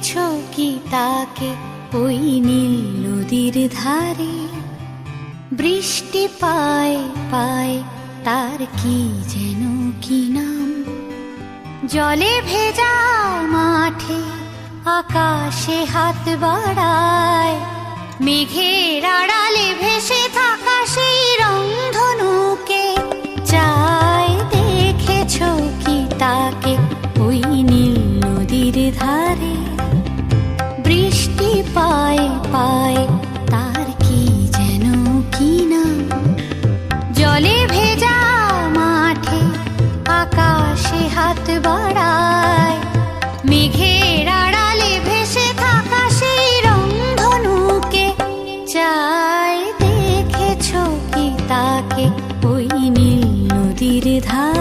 দেখেছো কি তাকে ওই নীল নদীর ধারে? বৃষ্টি পায় পায় তার কি যেন কি নাম। জলে ভেজা মাঠে আকাশে হাত বাড়ায়, মেঘের আড়ালে ভেসে থাকা সেই রংধনুকে চায়। দেখেছো কি তাকে ওই নীল নদীর ধারে? বৃষ্টি পায় পায় তার কি যেন কি নাম। জলে ভেজা মাঠে আকাশে হাত বাড়ায়, মেঘের আড়ালে ভেসে থাকা সেই রংধনুকে চায়। দেখেছো কি তাকে ওই নীল নদীর ধারে?